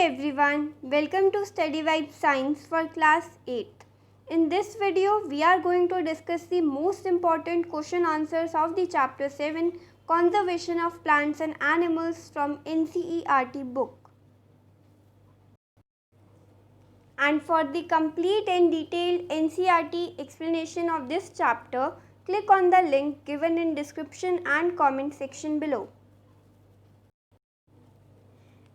everyone, welcome to Study Vibe Science for class 8th. In this video, we are going to discuss the most important question answers of the chapter 7 Conservation of Plants and Animals from NCERT book. And for the complete and detailed NCERT explanation of this chapter, click on the link given in description and comment section below.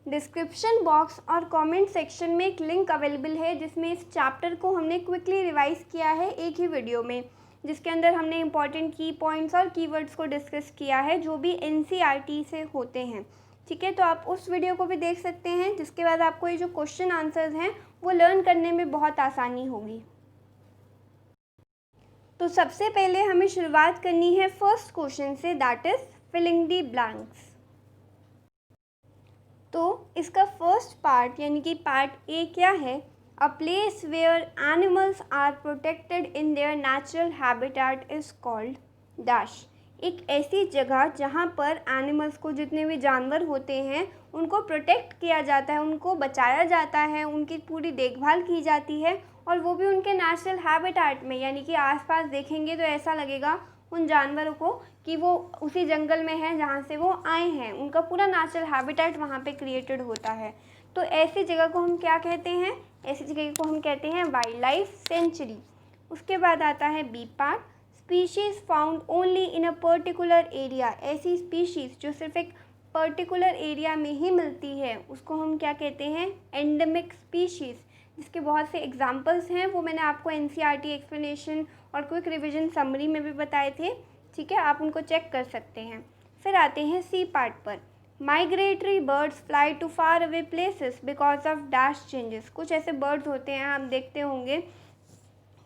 Description box और comment section में एक link available है जिसमें इस chapter को हमने quickly revise किया है एक ही वीडियो में, जिसके अंदर हमने इंपॉर्टेंट की पॉइंट्स और कीवर्ड्स को डिस्कस किया है जो भी एनसीईआरटी से होते हैं। ठीक है, तो आप उस वीडियो को भी देख सकते हैं, जिसके बाद आपको ये जो क्वेश्चन आंसर्स हैं वो लर्न करने में बहुत आसानी होगी। तो सबसे पहले हमें शुरुआत करनी है फर्स्ट क्वेश्चन से, that is filling the blanks. तो इसका फर्स्ट पार्ट यानी कि पार्ट ए क्या है? A place where animals are protected in their natural habitat is called dash. एक ऐसी जगह जहाँ पर एनिमल्स को, जितने भी जानवर होते हैं, उनको प्रोटेक्ट किया जाता है, उनको बचाया जाता है, उनकी पूरी देखभाल की जाती है, और वो भी उनके नेचुरल हैबिटेट में, यानी कि आसपास देखेंगे तो ऐसा लगेगा उन जानवरों को कि वो उसी जंगल में है जहाँ से वो आए हैं, उनका पूरा नेचुरल हैबिटेट वहाँ पे क्रिएटेड होता है। तो ऐसी जगह को हम क्या कहते हैं? ऐसी जगह को हम कहते हैं वाइल्ड लाइफ सेंचुरी। उसके बाद आता है B part, species found only in a particular area. ऐसी स्पीशीज़ जो सिर्फ एक पर्टिकुलर एरिया में ही मिलती है उसको हम क्या कहते हैं? एंडेमिक स्पीशीज़, जिसके बहुत से एग्जाम्पल्स हैं, वो मैंने आपको एनसीईआरटी एक्सप्लेनेशन और क्विक रिवीजन समरी में भी बताए थे। ठीक है, आप उनको चेक कर सकते हैं। फिर आते हैं सी पार्ट पर, migratory birds fly to far away places because of dash changes. कुछ ऐसे बर्ड्स होते हैं, आप देखते होंगे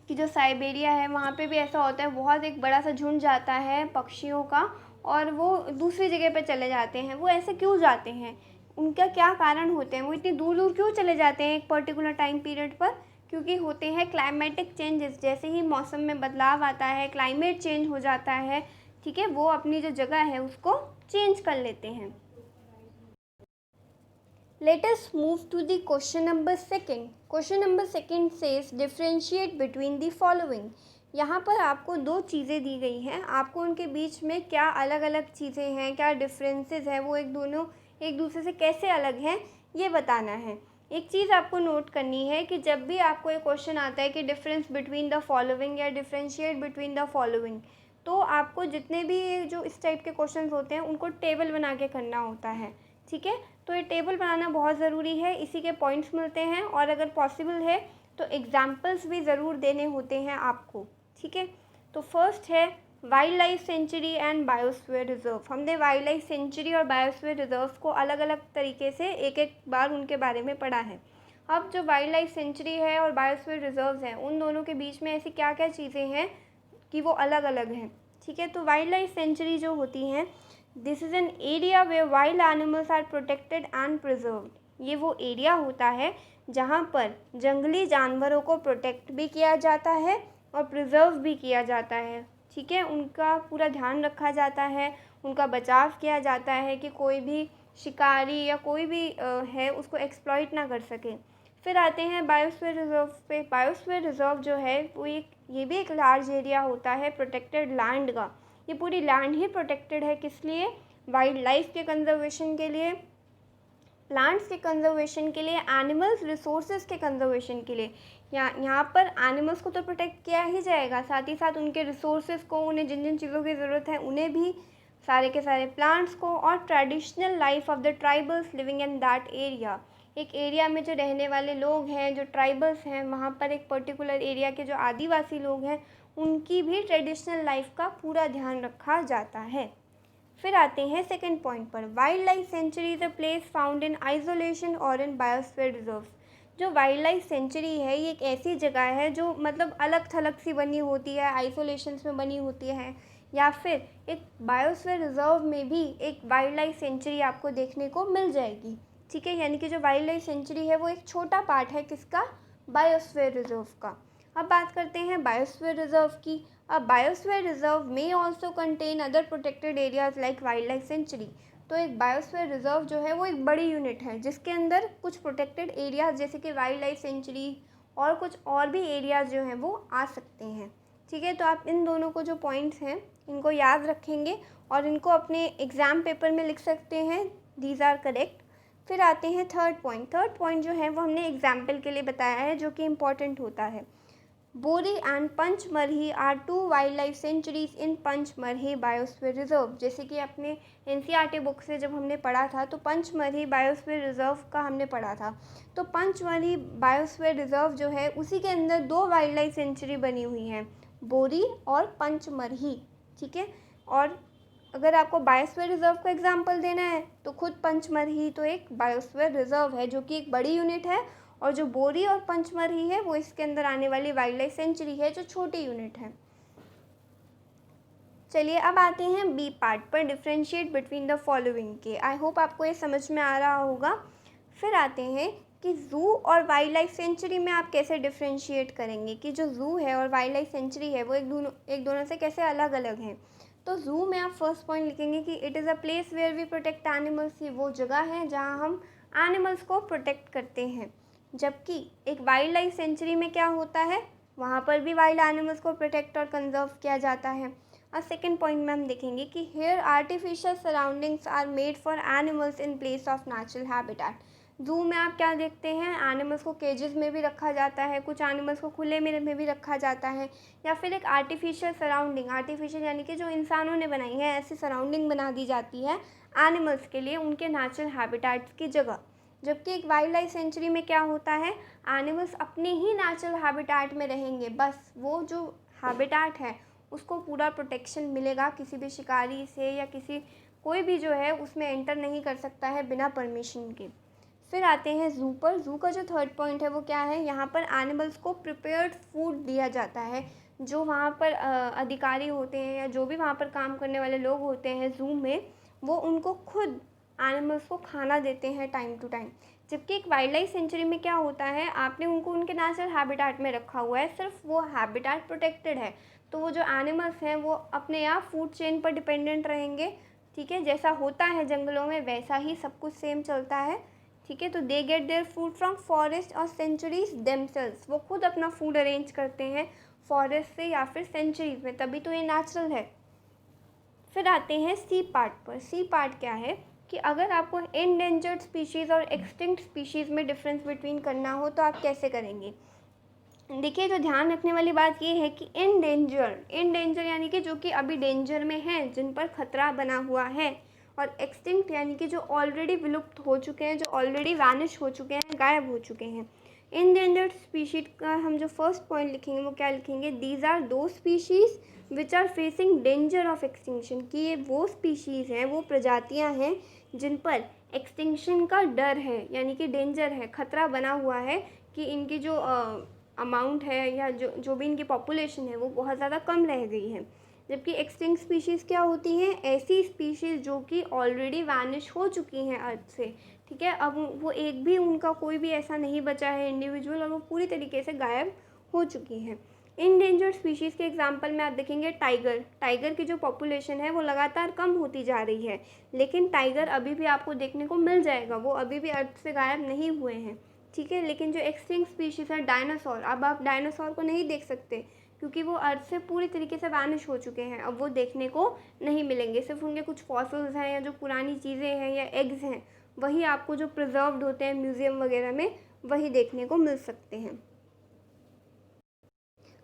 कि जो साइबेरिया है वहाँ पे भी ऐसा होता है, बहुत एक बड़ा सा झुंड जाता है पक्षियों का और वो दूसरी जगह पे चले जाते हैं। वो ऐसे क्यों जाते हैं, उनका क्या कारण होते हैं, वो इतनी दूर दूर क्यों चले जाते हैं एक पर्टिकुलर टाइम पीरियड पर? क्योंकि होते हैं क्लाइमेटिक चेंजेस। जैसे ही मौसम में बदलाव आता है, क्लाइमेट चेंज हो जाता है, ठीक है, वो अपनी जो जगह है उसको चेंज कर लेते हैं। Let us move to the question number second. Question number second says differentiate between the following. यहाँ पर आपको दो चीज़ें दी गई हैं, आपको उनके बीच में क्या अलग अलग चीज़ें हैं, क्या डिफरेंसेस हैं, वो दोनों एक दूसरे से कैसे अलग हैं, ये बताना है। एक चीज़ आपको नोट करनी है कि जब भी आपको एक क्वेश्चन आता है कि डिफरेंस बिटवीन द फॉलोइंग या डिफरेंशिएट बिटवीन द फॉलोइंग, तो आपको जितने भी जो इस टाइप के क्वेश्चंस होते हैं उनको टेबल बना के करना होता है। ठीक है, तो ये टेबल बनाना बहुत ज़रूरी है, इसी के पॉइंट्स मिलते हैं, और अगर पॉसिबल है तो एग्जाम्पल्स भी ज़रूर देने होते हैं आपको। ठीक है, तो फर्स्ट है wild life sanctuary and biosphere reserve. हमने वाइल्ड लाइफ सेंचुरी और बायोस्फीयर रिजर्व को अलग अलग तरीके से एक एक बार उनके बारे में पढ़ा है। अब जो वाइल्ड लाइफ सेंचुरी है और बायोस्फीयर रिजर्व हैं, उन दोनों के बीच में ऐसी क्या क्या चीज़ें हैं कि वो अलग अलग हैं। ठीक है, तो वाइल्ड लाइफ सेंचुरी जो होती हैं, this is an area where wild animals are protected and preserved. ये वो एरिया होता है जहाँ पर जंगली जानवरों को प्रोटेक्ट भी किया जाता है और प्रिजर्व भी किया जाता है। ठीक है, उनका पूरा ध्यान रखा जाता है, उनका बचाव किया जाता है कि कोई भी शिकारी या कोई भी है उसको एक्सप्लॉइट ना कर सके। फिर आते हैं बायोस्फीयर रिजर्व पे। बायोस्फीयर रिजर्व जो है वो ये भी एक लार्ज एरिया होता है प्रोटेक्टेड लैंड का। ये पूरी लैंड ही प्रोटेक्टेड है, किस लिए? वाइल्ड लाइफ के कंजर्वेशन के लिए, प्लांट्स के कंजर्वेशन के लिए, एनिमल्स रिसोर्सेज के कंजर्वेशन के लिए। यहाँ पर एनिमल्स को तो प्रोटेक्ट किया ही जाएगा, साथ ही साथ उनके रिसोर्सेज को, उन्हें जिन जिन चीज़ों की ज़रूरत है उन्हें भी, सारे के सारे प्लांट्स को, और traditional life of the tribals living in that area. एक एरिया में जो रहने वाले लोग हैं, जो ट्राइबल्स हैं, वहाँ पर एक पर्टिकुलर एरिया के जो आदिवासी लोग हैं, उनकी भी ट्रेडिशनल लाइफ का पूरा ध्यान रखा जाता है। फिर आते हैं सेकंड पॉइंट पर, wild life sanctuary is a place found in isolation और इन बायोस्फीयर रिजर्व। जो वाइल्ड लाइफ सेंचुरी है ये एक ऐसी जगह है जो मतलब अलग थलग सी बनी होती है, आइसोलेशंस में बनी होती है, या फिर एक बायोस्फीयर रिजर्व में भी एक वाइल्ड लाइफ सेंचुरी आपको देखने को मिल जाएगी। ठीक है, यानी कि जो वाइल्ड लाइफ सेंचुरी है वो एक छोटा पार्ट है किसका? बायोस्फीयर रिजर्व का। अब बात करते हैं बायोस्फीयर रिजर्व की। अब बायोस्फीयर रिजर्व में also contain other protected areas like wild life sanctuary. तो एक बायोस्फीयर रिजर्व जो है वो एक बड़ी यूनिट है जिसके अंदर कुछ प्रोटेक्टेड एरियाज जैसे कि वाइल्ड लाइफ सेंचुरी और कुछ और भी एरियाज जो हैं वो आ सकते हैं। ठीक है, तो आप इन दोनों को जो पॉइंट्स हैं इनको याद रखेंगे और इनको अपने एग्ज़ाम पेपर में लिख सकते हैं, दीज आर करेक्ट। फिर आते हैं थर्ड पॉइंट जो है वो हमने एग्जाम्पल के लिए बताया है जो कि इम्पॉर्टेंट होता है। Bori and Pachmarhi are 2 wild life sanctuaries in Pachmarhi biosphere reserve. जैसे कि अपने एनसीईआरटी बुक से जब हमने पढ़ा था तो पंचमरही बायोस्फीयर रिजर्व का हमने पढ़ा था। तो पंचमरही बायोस्फीयर रिजर्व जो है उसी के अंदर 2 वाइल्ड लाइफ सेंचुरी बनी हुई हैं, बोरी और पंचमरही। ठीक है, और अगर आपको बायोस्फीयर रिजर्व का एग्जाम्पल देना है तो खुद पंचमरही तो एक बायोस्फीयर रिजर्व है जो कि एक बड़ी यूनिट है, और जो बोरी और पंचमरही है वो इसके अंदर आने वाली वाइल्ड लाइफ सेंचुरी है जो छोटी यूनिट है। चलिए अब आते हैं बी पार्ट पर, डिफ्रेंशिएट बिटवीन द फॉलोइंग के। आई होप आपको ये समझ में आ रहा होगा। फिर आते हैं कि ज़ू और वाइल्ड लाइफ सेंचुरी में आप कैसे डिफ्रेंशिएट करेंगे कि जो ज़ू है और वाइल्ड लाइफ सेंचुरी है वो एक दोनों से कैसे अलग अलग हैं। तो ज़ू में आप फर्स्ट पॉइंट लिखेंगे कि it is a place where we protect animals. ये वो जगह है जहाँ हम एनिमल्स को प्रोटेक्ट करते हैं। जबकि एक वाइल्ड लाइफ सेंचुरी में क्या होता है, वहाँ पर भी वाइल्ड एनिमल्स को प्रोटेक्ट और कंजर्व किया जाता है। और सेकेंड पॉइंट में हम देखेंगे कि here artificial surroundings are made for animals in place of natural habitat. Zoo में आप क्या देखते हैं, एनिमल्स को केजेस में भी रखा जाता है, कुछ एनिमल्स को खुले में भी रखा जाता है, या फिर एक आर्टिफिशियल सराउंडिंग, आर्टिफिशियल यानी कि जो इंसानों ने बनाई है ऐसी सराउंडिंग बना दी जाती है एनिमल्स के लिए उनके नेचुरल हैबिटेट्स की जगह। जबकि एक वाइल्ड लाइफ सेंचुरी में क्या होता है, एनिमल्स अपने ही नेचुरल हैबिटेट में रहेंगे, बस वो जो हैबिटेट है उसको पूरा प्रोटेक्शन मिलेगा, किसी भी शिकारी से या कोई भी जो है उसमें एंटर नहीं कर सकता है बिना परमिशन के। फिर आते हैं ज़ू पर। ज़ू का जो थर्ड पॉइंट है वो क्या है, यहाँ पर एनिमल्स को प्रिपेयर्ड फूड दिया जाता है। जो वहाँ पर अधिकारी होते हैं या जो भी वहाँ पर काम करने वाले लोग होते हैं ज़ू में, वो उनको खुद एनिमल्स को खाना देते हैं टाइम टू टाइम। जबकि एक वाइल्ड लाइफ सेंचुरी में क्या होता है, आपने उनको उनके नेचुरल हैबिटेट में रखा हुआ है, सिर्फ वो हैबिटेट प्रोटेक्टेड है, तो वो जो एनिमल्स हैं वो अपने आप फूड चेन पर डिपेंडेंट रहेंगे। ठीक है, जैसा होता है जंगलों में वैसा ही सब कुछ सेम चलता है। ठीक है, तो they get their food from forest और सेंचुरीज देमसेल्व्स। वो खुद अपना फूड अरेंज करते हैं फॉरेस्ट से या फिर सेंचुरीज में, तभी तो ये नेचुरल है। फिर आते हैं सी पार्ट पर। सी पार्ट क्या है कि अगर आपको एंडेंजर्ड स्पीशीज़ और एक्सटिंक्ट स्पीशीज़ में डिफरेंस बिटवीन करना हो तो आप कैसे करेंगे। देखिए, जो ध्यान रखने वाली बात ये है कि एंडेंजर यानी कि जो कि अभी डेंजर में हैं, जिन पर खतरा बना हुआ है, और एक्सटिंक्ट यानी कि जो ऑलरेडी विलुप्त हो चुके हैं, जो ऑलरेडी वैनिश हो चुके हैं, गायब हो चुके हैं। एंडेंजर्ड स्पीशीज का हम जो फर्स्ट पॉइंट लिखेंगे वो क्या लिखेंगे, दीज आर दो species which are facing danger of extinction. कि ये वो स्पीशीज़ हैं, वो प्रजातियां हैं जिन पर एक्सटिंक्शन का डर है, यानी कि डेंजर है, खतरा बना हुआ है कि इनकी जो अमाउंट है या जो भी इनकी पॉपुलेशन है वो बहुत ज़्यादा कम रह गई है। जबकि एक्सटिंक्ट स्पीशीज़ क्या होती हैं, ऐसी स्पीशीज़ जो कि ऑलरेडी वैनिश हो चुकी हैं अर्थ से। ठीक है, अब वो एक भी उनका कोई भी ऐसा नहीं बचा है इंडिविजुअल, और वो पूरी तरीके से गायब हो चुकी हैं। इंडेंजर्ड स्पीशीज़ के एग्जांपल में आप देखेंगे टाइगर की जो पॉपुलेशन है वो लगातार कम होती जा रही है, लेकिन टाइगर अभी भी आपको देखने को मिल जाएगा, वो अभी भी अर्थ से गायब नहीं हुए हैं। ठीक है, लेकिन जो एक्सटिंक्ट स्पीशीज़ है डायनासोर, अब आप डायनासोर को नहीं देख सकते क्योंकि वो अर्थ से पूरी तरीके से वैनिश हो चुके हैं, अब वो देखने को नहीं मिलेंगे। सिर्फ उनके कुछ फॉसिल्स हैं या जो पुरानी चीज़ें हैं या एग्स हैं वही आपको जो प्रिजर्व्ड होते हैं म्यूज़ियम वगैरह में वही देखने को मिल सकते हैं।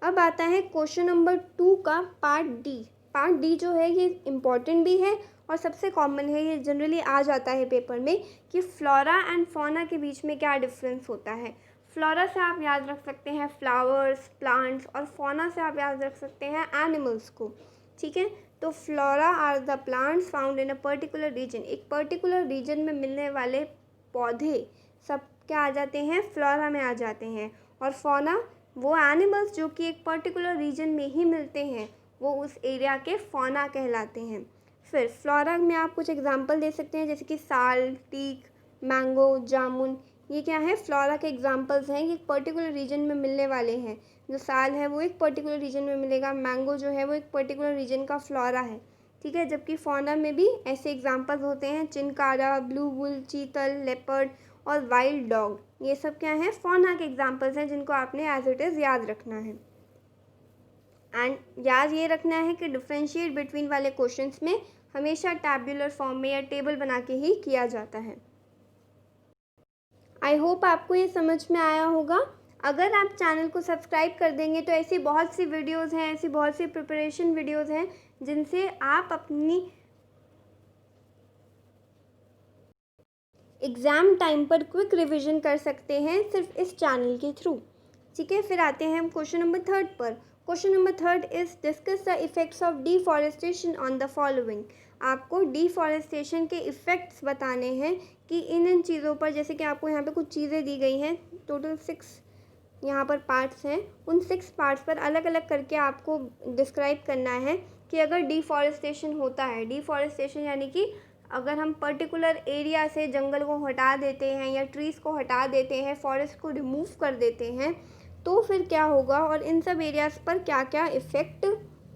अब आता है क्वेश्चन नंबर 2 का पार्ट डी जो है ये इम्पॉर्टेंट भी है और सबसे कॉमन है, ये जनरली आ जाता है पेपर में कि फ्लोरा एंड फौना के बीच में क्या डिफरेंस होता है। फ्लोरा से आप याद रख सकते हैं फ्लावर्स, प्लांट्स, और फौना से आप याद रख सकते हैं एनिमल्स को। ठीक है, तो flora are the plants found in a particular region. एक पर्टिकुलर रीजन में मिलने वाले पौधे सब क्या आ जाते हैं, फ्लोरा में आ जाते हैं। और फौना वो एनिमल्स जो कि एक पर्टिकुलर रीजन में ही मिलते हैं, वो उस एरिया के फौना कहलाते हैं। फिर फ्लोरा में आप कुछ एग्जांपल दे सकते हैं जैसे कि साल, टीक, मैंगो, जामुन। ये क्या है, फ्लोरा के एग्जांपल्स हैं, ये एक पर्टिकुलर रीजन में मिलने वाले हैं। जो साल है वो एक पर्टिकुलर रीजन में मिलेगा, मैंगो जो है वो एक पर्टिकुलर रीजन का फ्लोरा है। ठीक है। जबकि फौना में भी ऐसे एग्जाम्पल्स होते हैं, चिनकारा, ब्लू बुल, चीतल, लेपर्ड और वाइल्ड डॉग। ये सब क्या है, फौना के एग्जाम्पल्स हैं जिनको आपने एज इट इज़ याद रखना है। एंड याद ये रखना है कि डिफ्रेंशिएट बिटवीन वाले क्वेश्चंस में हमेशा टैब्यूलर फॉर्म में या टेबल बना के ही किया जाता है। आई होप आपको ये समझ में आया होगा। अगर आप चैनल को सब्सक्राइब कर देंगे तो ऐसी बहुत सी वीडियोज़ हैं, ऐसी बहुत सी प्रिपरेशन वीडियोज़ हैं जिनसे आप अपनी एग्ज़ाम टाइम पर क्विक रिवीजन कर सकते हैं सिर्फ इस चैनल के थ्रू। ठीक है, फिर आते हैं हम क्वेश्चन नंबर 3 पर। Question number 3 is discuss the effects of deforestation on the following. आपको डिफॉरेस्टेशन के इफ़ेक्ट्स बताने हैं कि इन चीज़ों पर, जैसे कि आपको यहाँ पे कुछ चीज़ें दी गई हैं, टोटल 6 यहाँ पर पार्ट्स हैं, उन 6 पार्ट्स पर अलग अलग करके आपको डिस्क्राइब करना है कि अगर डिफॉरेस्टेशन होता है, डिफॉरेस्टेशन यानी कि अगर हम पर्टिकुलर एरिया से जंगल को हटा देते हैं या ट्रीज़ को हटा देते हैं, फॉरेस्ट को रिमूव कर देते हैं, तो फिर क्या होगा और इन सब एरियाज़ पर क्या क्या इफ़ेक्ट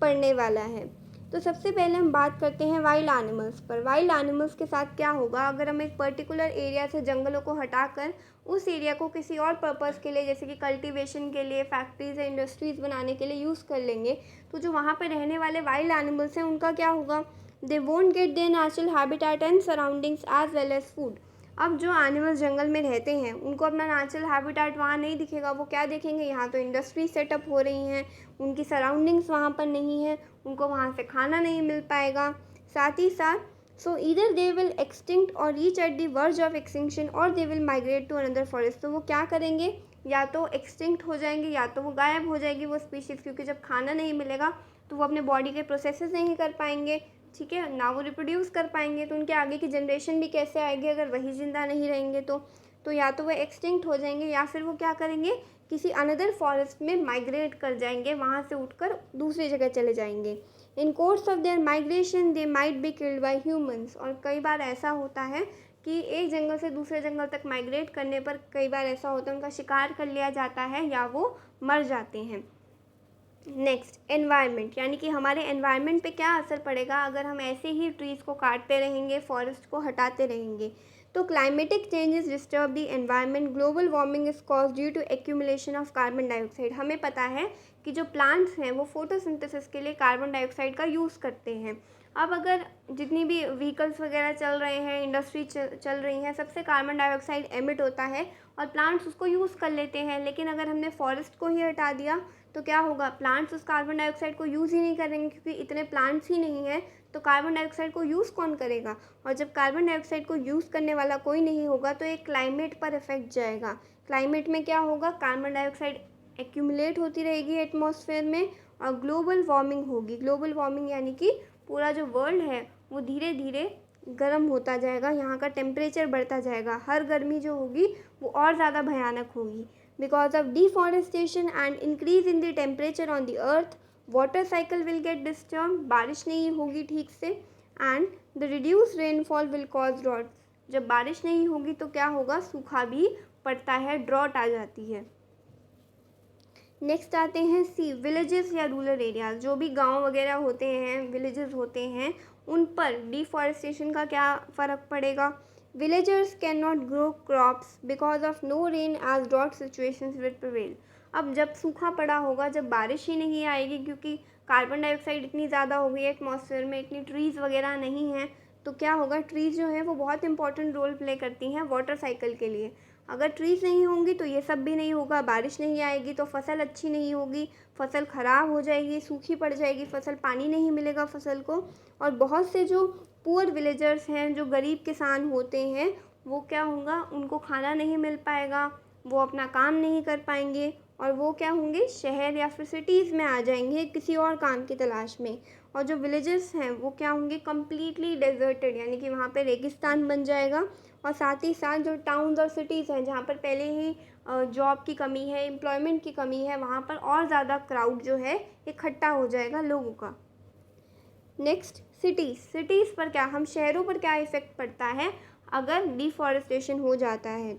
पड़ने वाला है। तो सबसे पहले हम बात करते हैं वाइल्ड एनिमल्स पर। वाइल्ड एनिमल्स के साथ क्या होगा अगर हम एक पर्टिकुलर एरिया से जंगलों को हटाकर उस एरिया को किसी और पर्पस के लिए, जैसे कि कल्टीवेशन के लिए, फैक्ट्रीज या इंडस्ट्रीज़ बनाने के लिए यूज़ कर लेंगे, तो जो वहाँ पर रहने वाले वाइल्ड एनिमल्स हैं उनका क्या होगा, they won't get their natural habitat and surroundings as well as food. अब जो एनिमल्स जंगल में रहते हैं उनको अपना नेचुरल हैबिटेट वहाँ नहीं दिखेगा। वो क्या देखेंगे, यहाँ तो इंडस्ट्री सेटअप हो रही हैं, उनकी सराउंडिंग्स वहाँ पर नहीं है, उनको वहाँ से खाना नहीं मिल पाएगा। साथ ही साथ so either they will extinct और reach at the verge of extinction और they will migrate to another forest. तो वो क्या करेंगे, या तो एक्सटिंक्ट हो जाएंगे या तो वो गायब हो जाएगी वो स्पीशीज़, क्योंकि जब खाना नहीं मिलेगा तो वो अपने बॉडी के प्रोसेसेस नहीं कर पाएंगे, ठीक है ना, वो रिप्रोड्यूस कर पाएंगे। तो उनके आगे की जनरेशन भी कैसे आएगी अगर वही ज़िंदा नहीं रहेंगे तो या तो वो एक्सटिंक्ट हो जाएंगे या फिर वो क्या करेंगे, किसी अनदर फॉरेस्ट में माइग्रेट कर जाएंगे, वहाँ से उठकर दूसरी जगह चले जाएंगे। In course of their migration they might be killed by humans. और कई बार ऐसा होता है कि एक जंगल से दूसरे जंगल तक माइग्रेट करने पर कई बार ऐसा होता है उनका शिकार कर लिया जाता है या वो मर जाते हैं। नेक्स्ट, एनवायरनमेंट, यानी कि हमारे एनवायरनमेंट पे क्या असर पड़ेगा अगर हम ऐसे ही ट्रीज़ को काटते रहेंगे, फॉरेस्ट को हटाते रहेंगे। तो climatic changes disturb the environment, global warming is cause due to accumulation of carbon dioxide. हमें पता है कि जो प्लांट्स हैं वो फोटोसिंथेसिस के लिए कार्बन डाइऑक्साइड का यूज़ करते हैं। अब अगर जितनी भी व्हीकल्स वगैरह चल रहे हैं, इंडस्ट्री चल रही हैं, सबसे कार्बन डाइऑक्साइड एमिट होता है और प्लांट्स उसको यूज़ कर लेते हैं। लेकिन अगर हमने फॉरेस्ट को ही हटा दिया तो क्या होगा, प्लांट्स उस कार्बन डाइऑक्साइड को यूज़ ही नहीं करेंगे, क्योंकि इतने प्लांट्स ही नहीं हैं, तो कार्बन डाइऑक्साइड को यूज़ कौन करेगा। और जब कार्बन डाइऑक्साइड को यूज़ करने वाला कोई नहीं होगा तो एक क्लाइमेट पर इफेक्ट जाएगा। क्लाइमेट में क्या होगा, कार्बन डाइऑक्साइड एक्यूमुलेट होती रहेगी एटमॉस्फेयर में और ग्लोबल वार्मिंग होगी। ग्लोबल वार्मिंग यानी कि पूरा जो वर्ल्ड है वो धीरे धीरे गर्म होता जाएगा, यहाँ का टेम्परेचर बढ़ता जाएगा, हर गर्मी जो होगी वो और ज़्यादा भयानक होगी। Because of deforestation and increase in the temperature on the earth, water cycle will get disturb, बारिश नहीं होगी ठीक से, and the reduce rainfall will cause drought. जब बारिश नहीं होगी तो क्या होगा, सूखा भी पड़ता है, ड्रॉट आ जाती है। नेक्स्ट आते हैं सी, विलेजेस या रूरल एरियाज। जो भी गांव वगैरह होते हैं, विलेजेस होते हैं, उन पर डिफॉरेस्टेशन का क्या फ़र्क पड़ेगा। Villagers can not grow crops because of no rain as drought situations will prevail. अब जब सूखा पड़ा होगा, जब बारिश ही नहीं आएगी क्योंकि कार्बन डाइऑक्साइड इतनी ज़्यादा हो गई है एटमॉस्फेयर में, इतनी ट्रीज़ वगैरह नहीं हैं, तो क्या होगा, ट्रीज़ जो हैं वो बहुत इंपॉर्टेंट रोल प्ले करती हैं वाटर साइकिल के लिए। अगर ट्रीज़ नहीं होंगी तो ये सब भी नहीं होगा, बारिश नहीं आएगी तो फसल अच्छी नहीं होगी, फसल ख़राब हो जाएगी, सूखी पड़ जाएगी फसल, पानी नहीं मिलेगा फसल को। और बहुत से जो पुअर विलेजर्स हैं, जो गरीब किसान होते हैं, वो क्या होगा, उनको खाना नहीं मिल पाएगा, वो अपना काम नहीं कर पाएंगे और वो क्या होंगे, शहर या फिर सिटीज़ में आ जाएंगे किसी और काम की तलाश में। और जो विलेजेस हैं वो क्या होंगे, कम्प्लीटली डेजर्टेड, यानी कि वहाँ पे रेगिस्तान बन जाएगा। और साथ ही साथ जो टाउन्स और सिटीज़ हैं जहाँ पर पहले ही जॉब की कमी है, एम्प्लॉयमेंट की कमी है, वहाँ पर और ज़्यादा क्राउड जो है इकट्ठा हो जाएगा लोगों का। नेक्स्ट, सिटीज़ पर क्या, हम शहरों पर क्या इफ़ेक्ट पड़ता है अगर डिफॉरेस्टेशन हो जाता है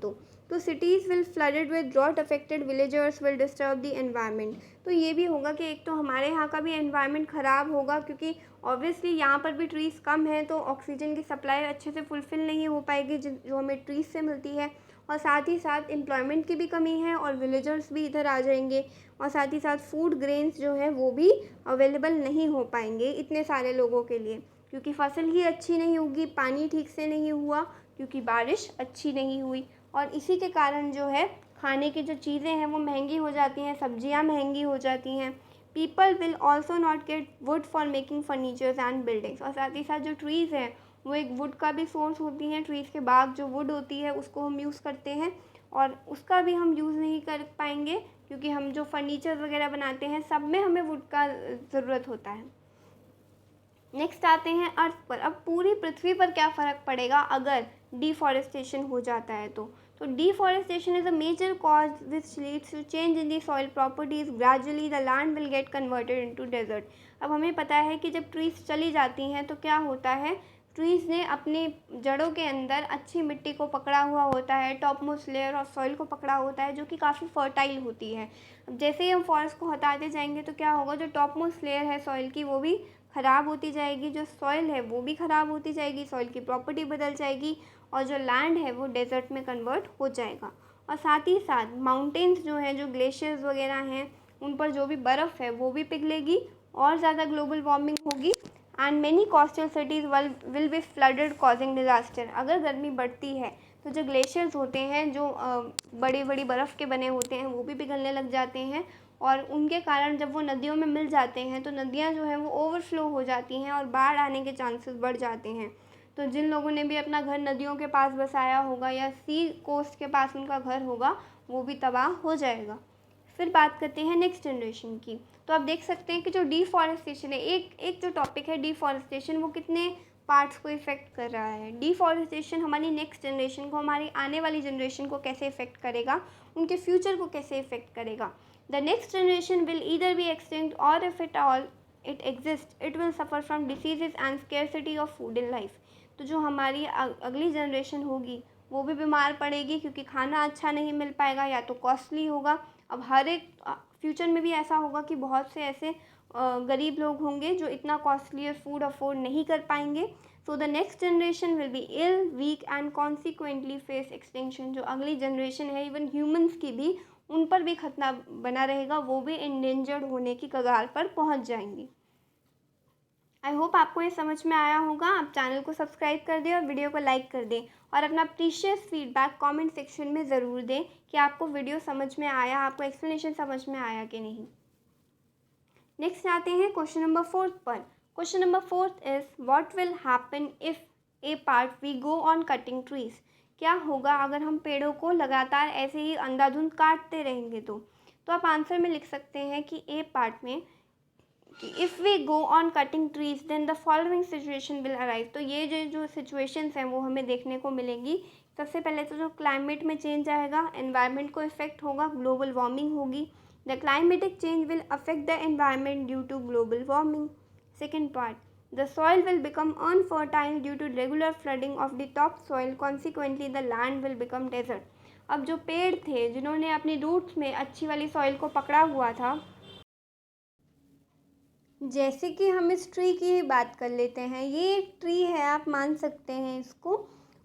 तो cities will flooded with drought affected, villagers will disturb the environment. तो ये भी होगा कि एक तो हमारे यहाँ का भी एनवायरनमेंट ख़राब होगा क्योंकि ऑब्वियसली यहाँ पर भी ट्रीज़ कम हैं तो ऑक्सीजन की सप्लाई अच्छे से फुलफ़िल नहीं हो पाएगी जो हमें ट्रीज़ से मिलती है, और साथ ही साथ एम्प्लॉयमेंट की भी कमी है और विलेजर्स भी इधर आ जाएंगे, और साथ ही साथ फूड ग्रेन्स जो है वो भी अवेलेबल नहीं हो पाएंगे इतने सारे लोगों के लिए, क्योंकि फसल ही अच्छी नहीं होगी, पानी ठीक से नहीं हुआ, क्योंकि बारिश अच्छी नहीं हुई, और इसी के कारण जो है खाने की जो चीज़ें हैं वो महंगी हो जाती हैं, सब्जियां महंगी हो जाती हैं। People will also not gate would for making furnitures and buildings, और साथ ही साथ जो ट्रीज़ हैं वो एक वुड का भी सोर्स होती हैं। ट्रीज़ के बाद जो वुड होती है उसको हम यूज़ करते हैं, और उसका भी हम यूज़ नहीं कर पाएंगे, क्योंकि हम जो फर्नीचर वगैरह बनाते हैं सब में हमें वुड का ज़रूरत होता है। नेक्स्ट आते हैं अर्थ पर। अब पूरी पृथ्वी पर क्या फ़र्क पड़ेगा अगर डिफॉरेस्टेशन हो जाता है तो deforestation is a major cause which leads to change in the soil properties, gradually the land will get converted into desert. अब हमें पता है कि जब ट्रीज़ चली जाती हैं तो क्या होता है, ट्रीज़ ने अपने जड़ों के अंदर अच्छी मिट्टी को पकड़ा हुआ होता है, top most layer of soil को पकड़ा होता है, जो कि काफ़ी फर्टाइल होती है। अब जैसे ही हम फॉरेस्ट को हटाते जाएंगे तो क्या होगा, जो टॉप मोस्ट लेयर है सॉइल की वो भी ख़राब होती जाएगी, जो सॉइल है वो भी ख़राब होती जाएगी, सॉइल की प्रॉपर्टी बदल जाएगी, और जो लैंड है वो डेजर्ट में कन्वर्ट हो जाएगा। और साथ ही साथ माउंटेन्स जो हैं, जो ग्लेशियर्स वगैरह हैं, उन पर जो भी बर्फ़ है वो भी पिघलेगी, और ज़्यादा ग्लोबल वार्मिंग होगी, and many coastal cities will be flooded causing disaster. अगर गर्मी बढ़ती है तो जो ग्लेशियर्स होते हैं, जो बड़ी बड़ी बर्फ़ के बने होते हैं, वो भी पिघलने लग जाते हैं, और उनके कारण जब वो नदियों में मिल जाते हैं तो नदियाँ जो हैं वो ओवरफ्लो हो जाती हैं और बाढ़ आने के चांसेस बढ़ जाते हैं। तो जिन लोगों ने भी अपना घर नदियों के पास बसाया होगा या सी कोस्ट के पास उनका घर होगा, वो भी तबाह हो जाएगा। फिर बात करते हैं नेक्स्ट जनरेशन की। तो आप देख सकते हैं कि जो डिफॉरेस्टेशन है, एक जो टॉपिक है डिफॉरेस्टेशन, वो कितने पार्ट्स को इफ़ेक्ट कर रहा है। डिफॉरेस्टेशन हमारी नेक्स्ट जनरेशन को, हमारी आने वाली जनरेशन को कैसे इफ़ेक्ट करेगा, उनके फ्यूचर को कैसे इफ़ेक्ट करेगा। The next generation will either be extinct, और if it all it exist it will suffer from diseases and scarcity of food in life. तो जो हमारी अगली जनरेशन होगी वो भी बीमार पड़ेगी, क्योंकि खाना अच्छा नहीं मिल पाएगा या तो कॉस्टली होगा। अब हर एक फ्यूचर में भी ऐसा होगा कि बहुत से ऐसे गरीब लोग होंगे जो इतना कॉस्टली फूड अफोर्ड नहीं कर पाएंगे। So the next generation will be ill, weak and consequently face extinction. जो अगली जनरेशन है, इवन ह्यूमंस की भी, उन पर भी खतरा बना रहेगा, वो भी इंडेंजर्ड होने की कगार पर पहुंच जाएंगी। आई होप आपको ये समझ में आया होगा। आप चैनल को सब्सक्राइब कर दें और वीडियो को लाइक कर दें, और अपना प्रीशियस फीडबैक कमेंट सेक्शन में ज़रूर दें कि आपको वीडियो समझ में आया, आपको एक्सप्लेनेशन समझ में आया कि नहीं। नेक्स्ट आते हैं क्वेश्चन नंबर 4 पर। Question number 4 is what will happen if A part we go on cutting trees. क्या होगा अगर हम पेड़ों को लगातार ऐसे ही अंधाधुंध काटते रहेंगे तो आप आंसर में लिख सकते हैं कि ए पार्ट में कि if we go on cutting trees then the following situation will arrive. तो ये जो सिचुएशंस हैं वो हमें देखने को मिलेंगी। सबसे पहले तो जो क्लाइमेट में चेंज आएगा, एनवायरनमेंट को इफेक्ट होगा, ग्लोबल वार्मिंग होगी। The climatic change will affect the environment due to global warming. Second part, the soil will become unfertile due to regular flooding of the top soil, consequently the land will become desert. अब जो पेड़ थे जिन्होंने अपनी roots में अच्छी वाली soil को पकड़ा हुआ था, जैसे कि हम इस ट्री की ही बात कर लेते हैं, ये एक ट्री है, आप मान सकते हैं इसको,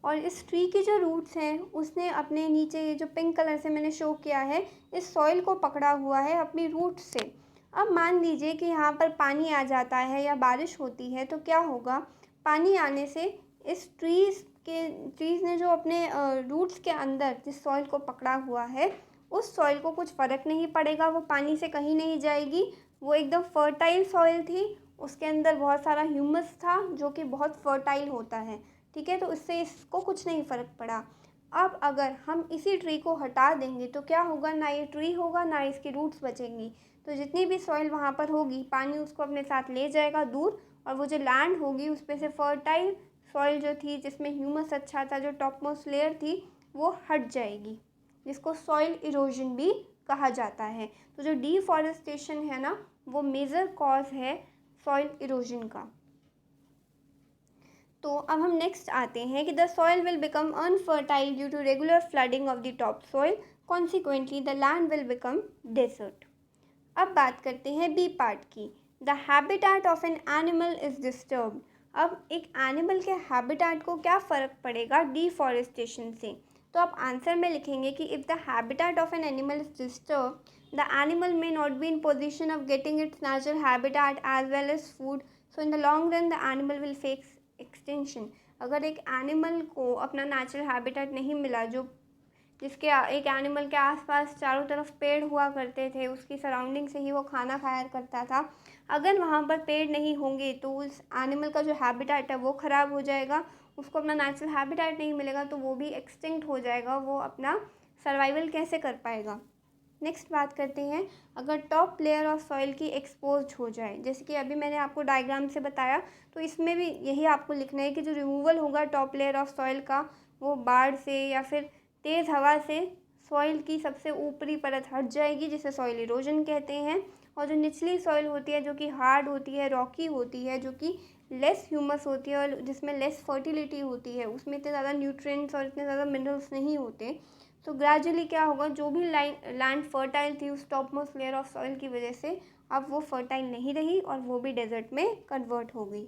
और इस ट्री की जो रूट्स हैं उसने अपने नीचे, ये जो पिंक कलर से मैंने शो किया है, इस सॉइल को पकड़ा हुआ है अपनी रूट्स से। अब मान लीजिए कि यहाँ पर पानी आ जाता है या बारिश होती है तो क्या होगा, पानी आने से इस ट्रीज़ ने जो अपने रूट्स के अंदर जिस सॉइल को पकड़ा हुआ है, उस सॉइल को कुछ फ़र्क नहीं पड़ेगा, वो पानी से कहीं नहीं जाएगी। वो एकदम फर्टाइल सॉइल थी, उसके अंदर बहुत सारा ह्यूमस था जो कि बहुत फर्टाइल होता है, ठीक है, तो इससे इसको कुछ नहीं फ़र्क पड़ा। अब अगर हम इसी ट्री को हटा देंगे तो क्या होगा, ना ये ट्री होगा ना इसकी रूट्स बचेंगी। तो जितनी भी सॉइल वहाँ पर होगी, पानी उसको अपने साथ ले जाएगा दूर, और वो जो लैंड होगी उस पर से फर्टाइल सॉइल जो थी, जिसमें ह्यूमस अच्छा था, जो टॉप मोस्ट लेयर थी, वो हट जाएगी, जिसको सॉइल इरोजन भी कहा जाता है। तो जो डिफॉरेस्टेशन है ना, वो मेजर कॉज है सॉइल इरोजन का। तो अब हम नेक्स्ट आते हैं कि the soil will become unfertile due to regular flooding of the top soil, consequently the land will become desert. अब बात करते हैं बी पार्ट की। The habitat of an animal is disturbed. अब एक एनिमल के हैबिटेट को क्या फ़र्क पड़ेगा डिफॉरेस्टेशन से? तो आप आंसर में लिखेंगे कि if the habitat of an animal is disturb the animal may not be in position of getting its natural habitat as well as food, so in the long run the animal will face extinction. अगर एक animal को अपना natural habitat नहीं मिला, जो जिसके एक animal के आसपास चारों तरफ पेड़ हुआ करते थे, उसकी सराउंडिंग से ही वो खाना खाया करता था, अगर वहाँ पर पेड़ नहीं होंगे तो उस एनिमल का जो हैबिटेट है वो ख़राब हो जाएगा, उसको अपना नेचुरल हैबिटेट नहीं मिलेगा तो वो भी एक्सटिंक्ट हो जाएगा, वो अपना सर्वाइवल कैसे कर पाएगा। नेक्स्ट बात करते हैं, अगर टॉप लेयर ऑफ सॉइल की एक्सपोज हो जाए, जैसे कि अभी मैंने आपको डायग्राम से बताया, तो इसमें भी यही आपको लिखना है कि जो रिमूवल होगा टॉप लेयर ऑफ सॉइल का, वो बाढ़ से या फिर तेज़ हवा से सॉइल की सबसे ऊपरी परत हट जाएगी, जिसे सॉइल इरोजन कहते हैं। और जो निचली सॉइल होती है, जो कि हार्ड होती है, रॉकी होती है, जो कि लेस ह्यूमस होती है और जिसमें लेस फर्टिलिटी होती है, उसमें इतने ज़्यादा न्यूट्रिएंट्स और इतने ज़्यादा मिनरल्स नहीं होते, तो ग्रेजुअली क्या होगा, जो भी लैंड फर्टाइल थी उस top most layer of soil की वजह से, अब वो फर्टाइल नहीं रही और वो भी डेजर्ट में कन्वर्ट हो गई।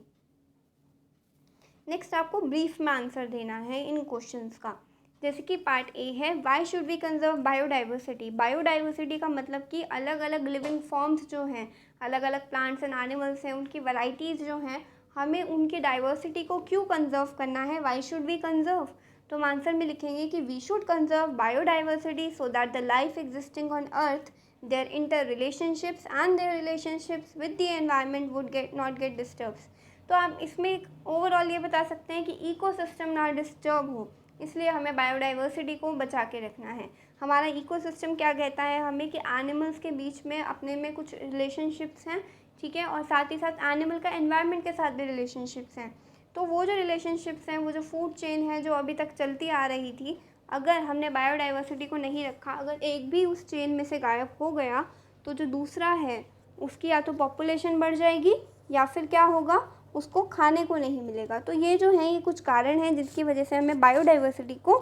नेक्स्ट आपको ब्रीफ में आंसर देना है इन क्वेश्चंस का। जैसे कि पार्ट ए है, why should we conserve biodiversity. Biodiversity का मतलब कि अलग अलग लिविंग फॉर्म्स जो हैं, अलग अलग प्लांट्स एंड एनिमल्स हैं, उनकी वैरायटीज़ जो हैं, हमें उनकी डाइवर्सिटी को क्यों कंजर्व करना है, वाई शुड वी कंजर्व। तो हम आंसर में लिखेंगे कि we should conserve biodiversity so that the life existing on earth, their interrelationships and their relationships with the environment would not get disturbed। तो आप इसमें एक ओवरऑल ये बता सकते हैं कि इकोसिस्टम ना डिस्टर्ब हो, इसलिए हमें बायोडाइवर्सिटी को बचा के रखना है। हमारा इकोसिस्टम क्या कहता है हमें कि एनिमल्स के बीच में अपने में कुछ रिलेशनशिप्स हैं, ठीक है, और साथ ही साथ एनिमल का एनवायरनमेंट के साथ भी रिलेशनशिप्स हैं। तो वो जो रिलेशनशिप्स हैं, वो जो फूड चेन है जो अभी तक चलती आ रही थी, अगर हमने बायोडाइवर्सिटी को नहीं रखा, अगर एक भी उस चेन में से गायब हो गया, तो जो दूसरा है उसकी या तो पॉपुलेशन बढ़ जाएगी या फिर क्या होगा, उसको खाने को नहीं मिलेगा। तो ये जो है, ये कुछ कारण हैं जिसकी वजह से हमें बायोडाइवर्सिटी को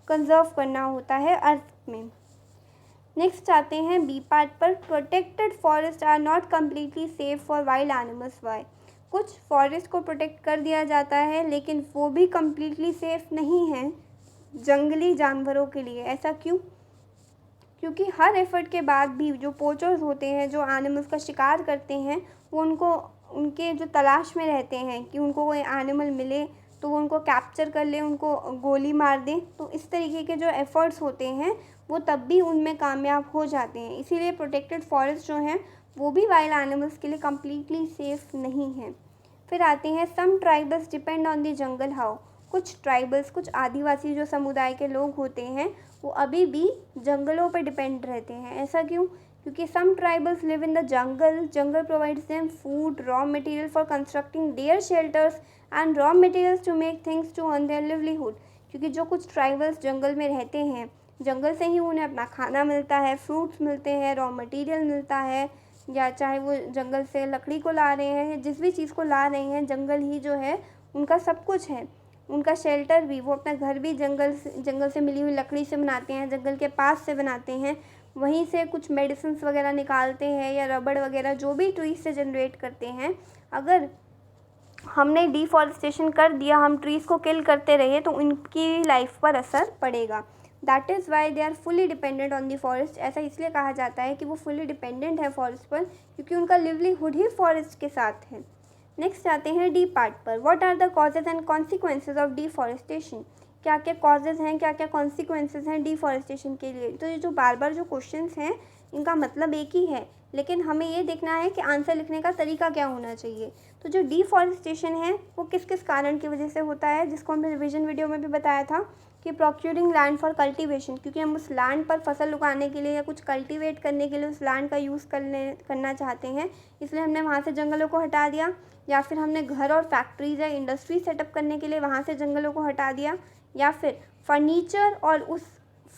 कंजर्व करना होता है अर्थ में। नेक्स्ट आते हैं बी पार्ट पर, protected forest are not completely safe for wild animals. Why, कुछ फॉरेस्ट को प्रोटेक्ट कर दिया जाता है लेकिन वो भी कम्प्लीटली सेफ नहीं है जंगली जानवरों के लिए। ऐसा क्यों? क्योंकि हर एफर्ट के बाद भी जो पोचर्स होते हैं, जो एनिमल्स का शिकार करते हैं, वो उनको उनके जो तलाश में रहते हैं कि उनको कोई एनिमल मिले तो वो उनको कैप्चर कर ले, उनको गोली मार दें। तो इस तरीके के जो एफ़र्ट्स होते हैं वो तब भी उनमें कामयाब हो जाते हैं। इसीलिए प्रोटेक्टेड फॉरेस्ट जो हैं वो भी वाइल्ड एनिमल्स के लिए कम्प्लीटली सेफ़ नहीं हैं। फिर आते हैं, some tribals depend on the jungle. How, कुछ ट्राइबल्स, कुछ आदिवासी जो समुदाय के लोग होते हैं, वो अभी भी जंगलों पर डिपेंड रहते हैं। ऐसा क्यों? क्योंकि some tribals live in the jungle, jungle provides them food, raw material for constructing their shelters and raw materials to make things to earn their livelihood. क्योंकि जो कुछ ट्राइबल्स जंगल में रहते हैं, जंगल से ही उन्हें अपना खाना मिलता है, फ्रूट्स मिलते हैं, रॉ मटेरियल मिलता है, या चाहे वो जंगल से लकड़ी को ला रहे हैं, जिस भी चीज़ को ला रहे हैं, जंगल ही जो है उनका सब कुछ है। उनका शेल्टर भी, वो अपना घर भी जंगल से मिली हुई लकड़ी से बनाते हैं, जंगल के पास से बनाते हैं, वहीं से कुछ मेडिसिन्स वगैरह निकालते हैं या रबड़ वगैरह जो भी ट्रीज से जनरेट करते हैं। अगर हमने डिफॉरेस्टेशन कर दिया, हम ट्रीज़ को किल करते रहे, तो उनकी लाइफ पर असर पड़ेगा। That is why they are fully dependent on the forest. ऐसा इसलिए कहा जाता है कि वो फुली डिपेंडेंट है फॉरेस्ट पर, क्योंकि उनका लिवलीहुड ही फॉरेस्ट के साथ है। नेक्स्ट आते हैं डी पार्ट पर, what are the causes and consequences of deforestation. क्या क्या कॉजेज़ हैं, क्या क्या कॉन्सिक्वेंसेज हैं डिफॉरेस्टेशन के लिए। तो ये जो बार बार जो क्वेश्चंस हैं, इनका मतलब एक ही है, लेकिन हमें ये देखना है कि आंसर लिखने का तरीका क्या होना चाहिए। तो जो डिफॉरेस्टेशन है वो किस किस कारण की वजह से होता है, जिसको हमने रिवीजन वीडियो में भी बताया था कि प्रोक्यूरिंग लैंड फॉर कल्टीवेशन, क्योंकि हम उस लैंड पर फसल उगाने के लिए या कुछ कल्टीवेट करने के लिए उस लैंड का यूज़ करना चाहते हैं, इसलिए हमने वहाँ से जंगलों को हटा दिया। या फिर हमने घर और फैक्ट्रीज या इंडस्ट्री सेटअप करने के लिए वहाँ से जंगलों को हटा दिया, या फिर फर्नीचर और उस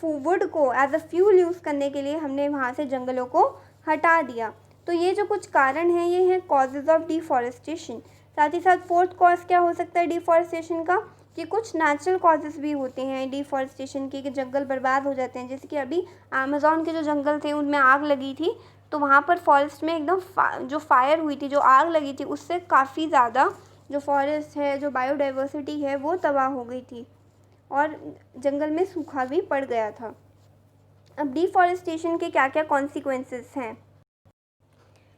वुड को एज अ फ्यूल यूज़ करने के लिए हमने वहाँ से जंगलों को हटा दिया। तो ये जो कुछ कारण हैं, ये हैं कॉजेज़ ऑफ डिफॉरेस्टेशन। साथ ही साथ फोर्थ कॉज क्या हो सकता है डिफॉरेस्टेशन का, कि कुछ नेचुरल कॉजेज़ भी होते हैं डिफॉरेस्टेशन के, कि जंगल बर्बाद हो जाते हैं। जैसे कि अभी अमेज़ॉन के जो जंगल थे उनमें आग लगी थी, तो वहाँ पर फॉरेस्ट में एकदम जो फायर हुई थी, जो आग लगी थी, उससे काफ़ी ज़्यादा जो फॉरेस्ट है, जो बायोडाइवर्सिटी है, वो तबाह हो गई थी और जंगल में सूखा भी पड़ गया था। अब डिफॉरेस्टेशन के क्या क्या कॉन्सिक्वेंसेस हैं।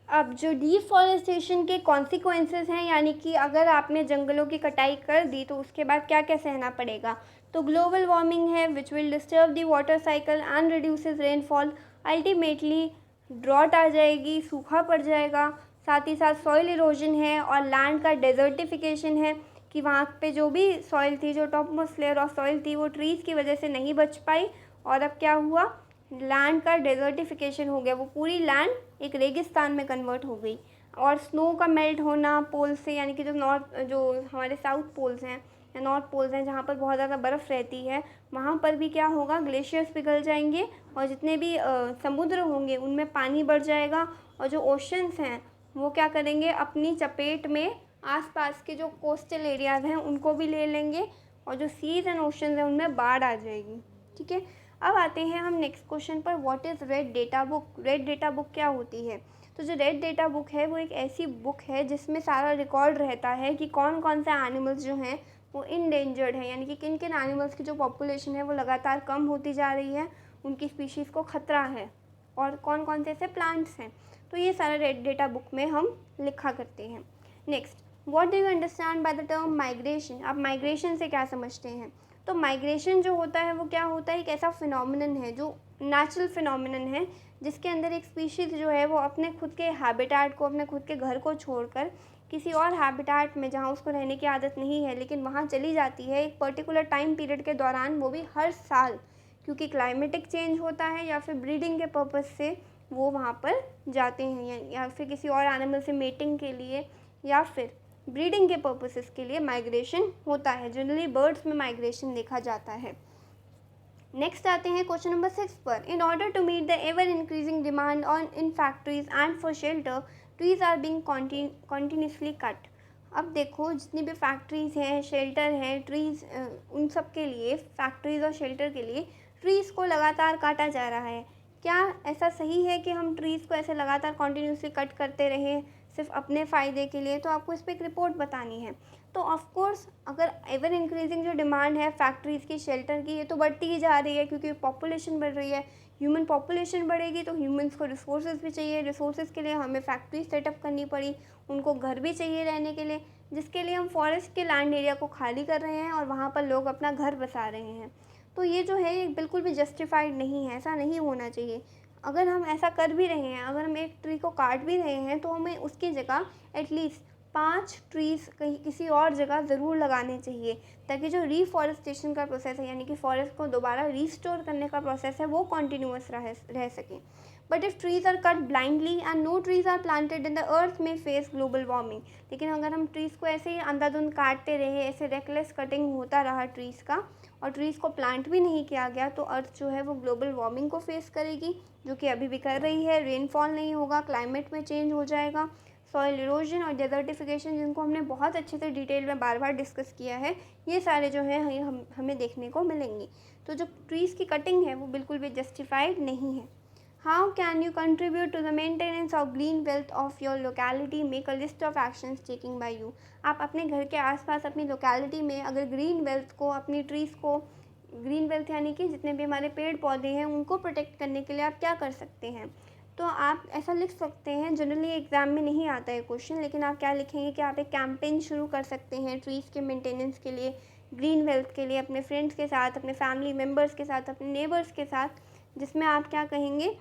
अब जो डिफॉरेस्टेशन के कॉन्सिक्वेंसेस हैं, यानी कि अगर आपने जंगलों की कटाई कर दी तो उसके बाद क्या क्या सहना पड़ेगा। तो ग्लोबल वार्मिंग है which will disturb the water cycle and reduces rainfall. Ultimately drought आ जाएगी, सूखा पड़ जाएगा। साथ ही साथ सॉइल इरोजन है और लैंड का डेजर्टिफिकेशन है कि वहाँ पे जो भी सॉइल थी, जो top most layer of soil थी, वो ट्रीज़ की वजह से नहीं बच पाई और अब क्या हुआ, लैंड का डेजर्टिफिकेशन हो गया। वो पूरी लैंड एक रेगिस्तान में कन्वर्ट हो गई। और स्नो का मेल्ट होना पोल से, यानी कि जो हमारे साउथ पोल्स हैं या नॉर्थ पोल्स हैं, जहाँ पर बहुत ज़्यादा बर्फ़ रहती है, वहाँ पर भी क्या होगा, ग्लेशियर्स पिघल जाएंगे और जितने भी समुद्र होंगे उनमें पानी बढ़ जाएगा। और जो ओशंस हैं वो क्या करेंगे, अपनी चपेट में आसपास के जो कोस्टल एरियाज़ हैं उनको भी ले लेंगे और जो सीज एंड ओशंस हैं उनमें बाढ़ आ जाएगी। ठीक है, अब आते हैं हम नेक्स्ट क्वेश्चन पर। What is red data book. Red data book क्या होती है। तो जो रेड डेटा बुक है वो एक ऐसी बुक है जिसमें सारा रिकॉर्ड रहता है कि कौन कौन से एनिमल्स जो हैं वो इंडेंजर्ड हैं, यानी कि किन किन एनिमल्स की जो पॉपुलेशन है वो लगातार कम होती जा रही है, उनकी स्पीशीज़ को खतरा है, और कौन कौन से ऐसे प्लांट्स हैं। तो ये सारा रेड डेटा बुक में हम लिखा करते हैं। Next, what do you understand by the term migration. आप माइग्रेशन से क्या समझते हैं। तो माइग्रेशन जो होता है वो क्या होता है, एक ऐसा फिनोमिनन है जो नेचुरल फिनोमिनन है जिसके अंदर एक स्पीशीज़ जो है वो अपने खुद के हैबिटेट को, अपने खुद के घर को छोड़कर किसी और हैबिटेट में, जहाँ उसको रहने की आदत नहीं है, लेकिन वहाँ चली जाती है एक पर्टिकुलर टाइम पीरियड के दौरान, वो भी हर साल, क्योंकि क्लाइमेटिक चेंज होता है या फिर ब्रीडिंग के पर्पज़ से वो वहाँ पर जाते हैं, या फिर किसी और एनिमल से मेटिंग के लिए या फिर ब्रीडिंग के पर्पसेस के लिए माइग्रेशन होता है। जनरली बर्ड्स में माइग्रेशन देखा जाता है। नेक्स्ट आते हैं क्वेश्चन नंबर 6 पर। In order to meet the ever increasing demand on in factories and for shelter, trees are being continuously cut. अब देखो, जितनी भी फैक्ट्रीज हैं, शेल्टर हैं, ट्रीज, उन सब के लिए, फैक्ट्रीज और शेल्टर के लिए ट्रीज़ को लगातार काटा जा रहा है। क्या ऐसा सही है कि हम ट्रीज़ को ऐसे लगातार कॉन्टीन्यूसली कट करते रहें सिर्फ अपने फ़ायदे के लिए। तो आपको इस पर एक रिपोर्ट बतानी है। तो ऑफ कोर्स अगर एवर इंक्रीजिंग जो डिमांड है फैक्ट्रीज़ की, शेल्टर की, ये तो बढ़ती ही जा रही है क्योंकि पॉपुलेशन बढ़ रही है। ह्यूमन पॉपुलेशन बढ़ेगी तो ह्यूमंस को रिसोर्सेज भी चाहिए, रिसोर्सेज के लिए हमें फैक्ट्री सेटअप करनी पड़ी, उनको घर भी चाहिए रहने के लिए, जिसके लिए हम फॉरेस्ट के लैंड एरिया को खाली कर रहे हैं और वहाँ पर लोग अपना घर बसा रहे हैं। तो ये जो है ये बिल्कुल भी जस्टिफाइड नहीं है, ऐसा नहीं होना चाहिए। अगर हम ऐसा कर भी रहे हैं, अगर हम एक ट्री को काट भी रहे हैं, तो हमें उसकी जगह एटलीस्ट 5 ट्रीज़ कहीं किसी और जगह ज़रूर लगाने चाहिए, ताकि जो रीफॉरेस्टेशन का प्रोसेस है, यानी कि फॉरेस्ट को दोबारा रिस्टोर करने का प्रोसेस है, वो कॉन्टीन्यूअस रह सके। But if trees are cut blindly and no trees are planted in the earth में फेस ग्लोबल वार्मिंग। लेकिन अगर हम ट्रीज़ को ऐसे ही अंधाधुंध काटते रहे, ऐसे रेकलेस कटिंग होता रहा ट्रीज़ का, और ट्रीज़ को प्लांट भी नहीं किया गया, तो अर्थ जो है वो ग्लोबल वार्मिंग को फेस करेगी, जो कि अभी भी कर रही है। रेनफॉल नहीं होगा, क्लाइमेट में चेंज हो जाएगा, सॉइल इरोजन और डेजर्टिफिकेशन, जिनको हमने बहुत अच्छे से डिटेल में बार बार डिस्कस किया है, ये सारे जो हैं हमें देखने को मिलेंगे। तो जो ट्रीज़ की कटिंग है वो बिल्कुल भी जस्टिफाइड नहीं है। How can you contribute to the maintenance of green belt of your locality, make a list of actions taking by you. आप अपने घर के आसपास अपनी लोकेलिटी में अगर ग्रीन बेल्ट को, अपनी ट्रीज़ को, ग्रीन बेल्ट यानी कि जितने भी हमारे पेड़ पौधे हैं उनको प्रोटेक्ट करने के लिए आप क्या कर सकते हैं। तो आप ऐसा लिख सकते हैं, जनरली एग्ज़ाम में नहीं आता है क्वेश्चन, लेकिन आप क्या लिखेंगे कि आप एक कैंपेन शुरू कर सकते हैं ट्रीज़ के मेंटेनेंस के लिए, ग्रीन बेल्ट के लिए, अपने फ्रेंड्स के साथ, अपने फैमिली मेम्बर्स के साथ, अपने नेबर्स के साथ, जिसमें आप क्या कहेंगे,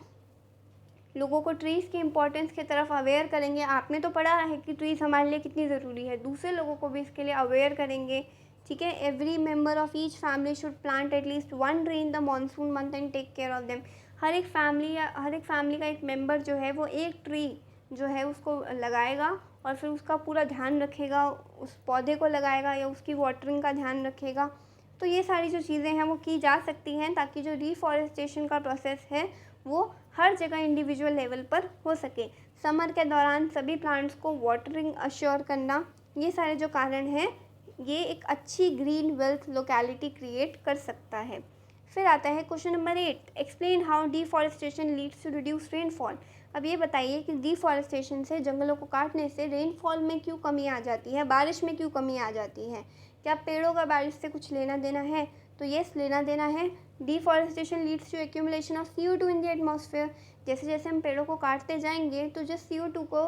लोगों को ट्रीज़ की इम्पोर्टेंस की तरफ अवेयर करेंगे। आपने तो पढ़ा है कि ट्रीज़ हमारे लिए कितनी ज़रूरी है, दूसरे लोगों को भी इसके लिए अवेयर करेंगे। ठीक है, every member of each family should plant at least 1 tree in the monsoon month and take care of them. हर एक फैमिली का एक मेंबर जो है वो एक ट्री जो है उसको लगाएगा और फिर उसका पूरा ध्यान रखेगा, उस पौधे को लगाएगा या उसकी वाटरिंग का ध्यान रखेगा। तो ये सारी जो चीज़ें हैं वो की जा सकती हैं, ताकि जो डिफॉरेस्टेशन का प्रोसेस है वो हर जगह इंडिविजुअल लेवल पर हो सके। समर के दौरान सभी प्लांट्स को वाटरिंग अश्योर करना, ये सारे जो कारण हैं, ये एक अच्छी ग्रीन वेल्थ लोकेलिटी क्रिएट कर सकता है। फिर आता है question number 8, explain how deforestation leads to reduce rainfall. अब ये बताइए कि डिफॉरेस्टेशन से, जंगलों को काटने से रेनफॉल में क्यों कमी आ जाती है, बारिश में क्यों कमी आ जाती है। क्या पेड़ों का बारिश से कुछ लेना देना है? तो येस, लेना देना है। Deforestation leads to accumulation of CO2 in the atmosphere. जैसे जैसे हम पेड़ों को काटते जाएंगे तो जो CO2 को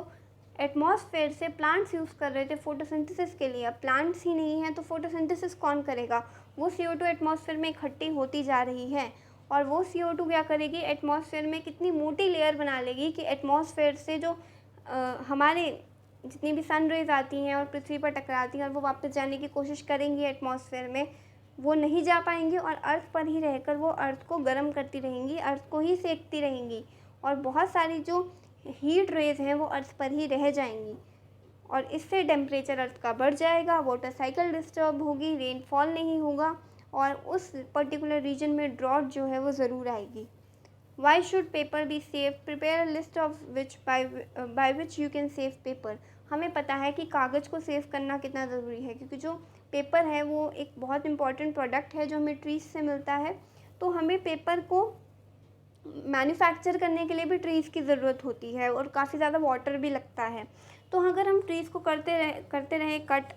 एटमॉस्फेयर से प्लांट्स यूज़ कर रहे थे फोटोसिंथेसिस के लिए, अब प्लांट्स ही नहीं है तो फोटोसिंथेसिस कौन करेगा। वो CO2 एटमॉस्फेयर में इकट्ठी होती जा रही है और वो CO2 क्या करेगी, एटमॉस्फेयर में कितनी मोटी लेयर बना लेगी कि एटमॉस्फेयर से जो हमारे जितनी भी सन रेज आती हैं और पृथ्वी पर टकराती हैं और वो वापस जाने की कोशिश करेंगी एटमॉस्फेयर में, वो नहीं जा पाएंगी और अर्थ पर ही रहकर वो अर्थ को गर्म करती रहेंगी, अर्थ को ही सेकती रहेंगी और बहुत सारी जो हीट रेज हैं वो अर्थ पर ही रह जाएंगी और इससे टेम्परेचर अर्थ का बढ़ जाएगा, वाटर साइकिल डिस्टर्ब होगी, रेनफॉल नहीं होगा और उस पर्टिकुलर रीजन में ड्रॉट जो है वो ज़रूर आएगी। Why should paper be save? Prepare a list of which by which you can save paper. हमें पता है कि कागज़ को सेव करना कितना ज़रूरी है, क्योंकि जो पेपर है वो एक बहुत इंपॉर्टेंट प्रोडक्ट है जो हमें ट्रीज से मिलता है। तो हमें पेपर को मैन्युफैक्चर करने के लिए भी ट्रीज़ की ज़रूरत होती है और काफ़ी ज़्यादा वाटर भी लगता है। तो अगर हम ट्रीज़ को करते रहे कट,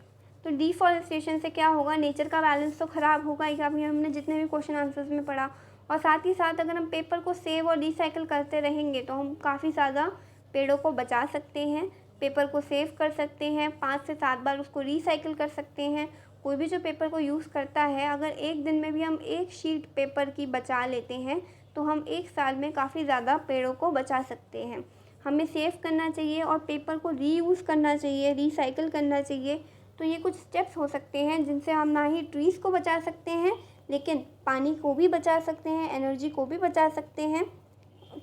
तो डिफॉरेस्टेशन से क्या होगा, नेचर का बैलेंस तो ख़राब होगा ही। अभी हमने जितने भी क्वेश्चन आंसर्स में पढ़ा, और साथ ही साथ अगर हम पेपर को सेव और रिसाइकिल करते रहेंगे तो हम काफ़ी ज़्यादा पेड़ों को बचा सकते हैं, पेपर को सेव कर सकते हैं, 5 से 7 बार उसको रिसाइकिल कर सकते हैं। कोई भी जो पेपर को यूज़ करता है, अगर एक दिन में भी हम एक शीट पेपर की बचा लेते हैं तो हम एक साल में काफ़ी ज़्यादा पेड़ों को बचा सकते हैं। हमें सेव करना चाहिए और पेपर को रीयूज़ करना चाहिए, रिसाइकिल करना चाहिए। तो ये कुछ स्टेप्स हो सकते हैं जिनसे हम ना ही ट्रीज़ को बचा सकते हैं, लेकिन पानी को भी बचा सकते हैं, एनर्जी को भी बचा सकते हैं।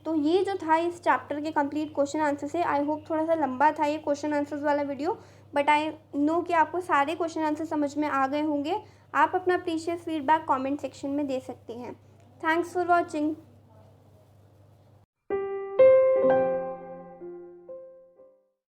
तो ये जो था इस चैप्टर के कंप्लीट क्वेश्चन आंसर से। आई होप थोड़ा सा लंबा था ये क्वेश्चन आंसर्स वाला वीडियो, बट आई नो कि आपको सारे क्वेश्चन आंसर समझ में आ गए होंगे। आप अपना प्रीशियस फीडबैक कमेंट सेक्शन में दे सकते हैं। Thanks for watching.